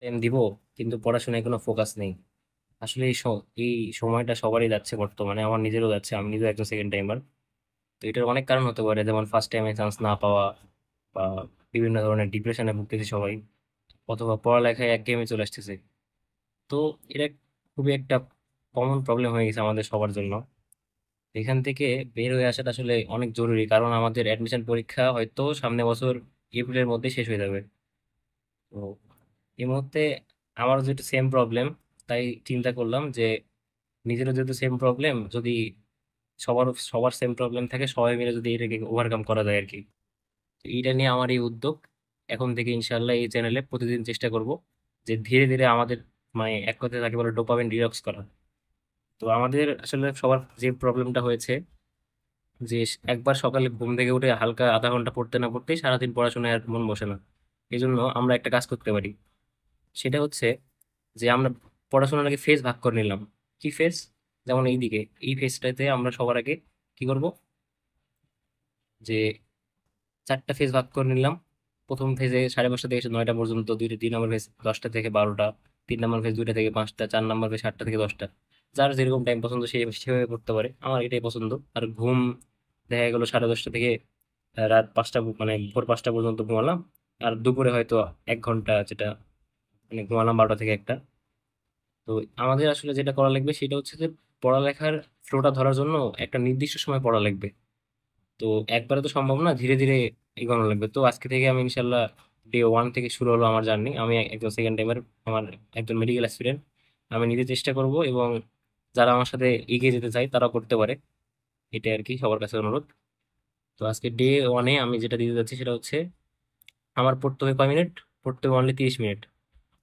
Time দিব, কিন্তু পড়াশোনায় কোনো ফোকাস নেই। আসলে এই সময়টা সবারই যাচ্ছে, বর্তমানে আমার নিজেরও যাচ্ছে, আমি নিজেও একজন সেকেন্ড টাইমার। তো এটার অনেক কারণ হতে পারে, যেমন ফার্স্ট টাইমে চান্স না পাওয়া, বা বিভিন্ন ধরনের ডিপ্রেশনে ভুগতেছে সবাই, অথবা পড়ালেখায় একঘেয়েমি চলে আসতেছে। তো এটা খুবই একটা কমন প্রবলেম হয়ে গেছে আমাদের সবার জন্য। এখান থেকে বের হয়ে আসাটা আসলে অনেক জরুরি, কারণ আমাদের অ্যাডমিশন পরীক্ষা হয়তো সামনে বছর এপ্রিলের মধ্যে শেষ হয়ে যাবে। তো এই মুহূর্তে আমারও যেহেতু সেম প্রবলেম, তাই চিন্তা করলাম যে নিজেরও যেহেতু সেম প্রবলেম, যদি সবার সবার সেম প্রবলেম থাকে, সবাই মিলে যদি এটাকে ওভারকাম করা যায় আর কি। তো এইটা নিয়ে আমার এই উদ্যোগ। এখন থেকে ইনশাল্লাহ এই চ্যানেলে প্রতিদিন চেষ্টা করব যে ধীরে ধীরে আমাদের, মানে এক কথায় তাকে বলে ডোপামিন ডিটক্স করা। তো আমাদের আসলে সবার যে প্রবলেমটা হয়েছে, যে একবার সকালে ঘুম থেকে উঠে হালকা আধা ঘন্টা পড়তে না পড়তেই সারাদিন পড়াশোনায় আর মন বসে না। এই জন্য আমরা একটা কাজ করতে পারি। সেটা হচ্ছে যে আমরা পড়াশোনাটাকে ফেজ ভাগ করে নিলাম। কি ফেজ? যেমন এইদিকে এই ফেজটাতে আমরা সবার আগে কি করব, যে চারটা ফেজ ভাগ করে নিলাম। প্রথম ফেজে 5:30 থেকে 9টা পর্যন্ত, 2 নম্বর ফেজ 10টা থেকে 12টা, 3 নম্বর ফেজ 2টা থেকে 5টা, 4 নম্বর ফেজ 7টা থেকে 10টা। যার যেরকম টাইম পছন্দ সে সেভাবে পড়তে পারে, আমার এটাই পছন্দ। আর ঘুম দেখা গেল 10:30 থেকে রাত 5টা, মানে ভোর 5টা পর্যন্ত ঘুমালাম। আর দুপুরে হয়তো 1 ঘন্টা, যেটা মানে ঘুমালাম 12টা থেকে 1টা। তো আমাদের আসলে যেটা করা লাগবে সেটা হচ্ছে যে পড়ালেখার ফ্লোটা ধরার জন্য একটা নির্দিষ্ট সময় পড়া লাগবে। তো একবারে তো সম্ভব না, ধীরে ধীরে এগোনো লাগবে। তো আজকে থেকে আমি ইনশাল্লাহ, ডে 1 থেকে শুরু হলো আমার জার্নি। আমি একজন সেকেন্ড টাইমের, আমার একজন মেডিকেল অ্যাসপিরেন্ট। আমি নিজে চেষ্টা করব, এবং যারা আমার সাথে এগিয়ে যেতে চায় তারা করতে পারে। এটাই আর কি সবার কাছে অনুরোধ। তো আজকে ডে 1-এ আমি যেটা দিতে যাচ্ছি সেটা হচ্ছে, আমার পড়তে হবে কয় মিনিট? পড়তে হবে অনলি 30 মিনিট।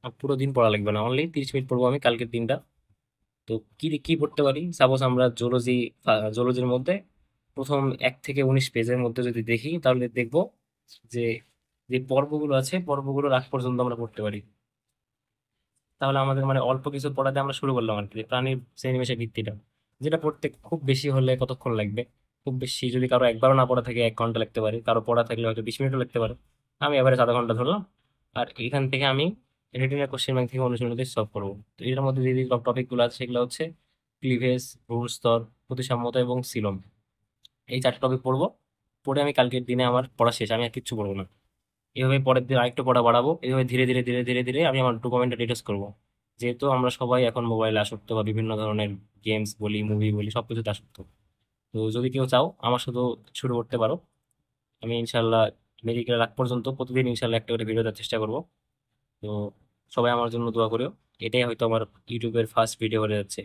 আর পুরো দিন পড়া লাগবে না, অনলি 30 মিনিট পড়বো আমি কালকের দিনটা। তো কি কি পড়তে পারি? সাপোজ আমরা জুলজির মধ্যে প্রথম 1 থেকে 19 পেজের মধ্যে যদি দেখি, তাহলে দেখবো যে যে পর্বগুলো আছে, পর্বগুলোর আগ পর্যন্ত আমরা পড়তে পারি। তাহলে আমাদের মানে অল্প কিছু পড়াতে আমরা শুরু করলাম আর কি, যে প্রাণীর শ্রেণীবিন্যাসের ভিত্তিটা, যেটা পড়তে খুব বেশি হলে কতক্ষণ লাগবে? খুব বেশি যদি কারো একবারও না পড়া থাকে 1 ঘন্টা লাগতে পারে, কারো পড়া থাকলে হয়তো 20 মিনিটও লাগতে পারে। আমি এবারে আধা ঘন্টা ধরলাম। আর এখান থেকে আমি রিটেনের কোশ্চেন ব্যাংক থেকে অনুশীলনী সলভ করবো। তো এর মধ্যে যে টপিক গুলো আছে সেগুলো হচ্ছে ক্লিভেজ, ভ্রূণ স্তর, প্রতিসাম্যতা এবং সিলম। এই 4 টপিক পড়বো। পড়ে আমি কালকের দিনে আমার পড়া শেষ, আমি আর কিচ্ছু পড়বো না। এভাবে পরের দিন আরেকটু পড়া বাড়াবো, এইভাবে ধীরে ধীরে ধীরে ধীরে ধীরে আমি আমার ডকুমেন্টটা ডিটেলস করবো। যেহেতু আমরা সবাই এখন মোবাইলে আসক্ত, বা বিভিন্ন ধরনের গেমস বলি, মুভি বলি, সবকিছুতে আসক্ত। তো যদি কেউ চাও আমার সাথে শুরু করতে পারো। আমি ইনশাল্লাহ মেডিকেল রাখ পর্যন্ত প্রতিদিন ইনশাল্লাহ একটা করে ভিডিও দেওয়ার চেষ্টা করবো। তো সবাই আমার জন্য দোয়া করিও। এটাই হয়তো আমার ইউটিউবের ফার্স্ট ভিডিও হয়ে যাচ্ছে।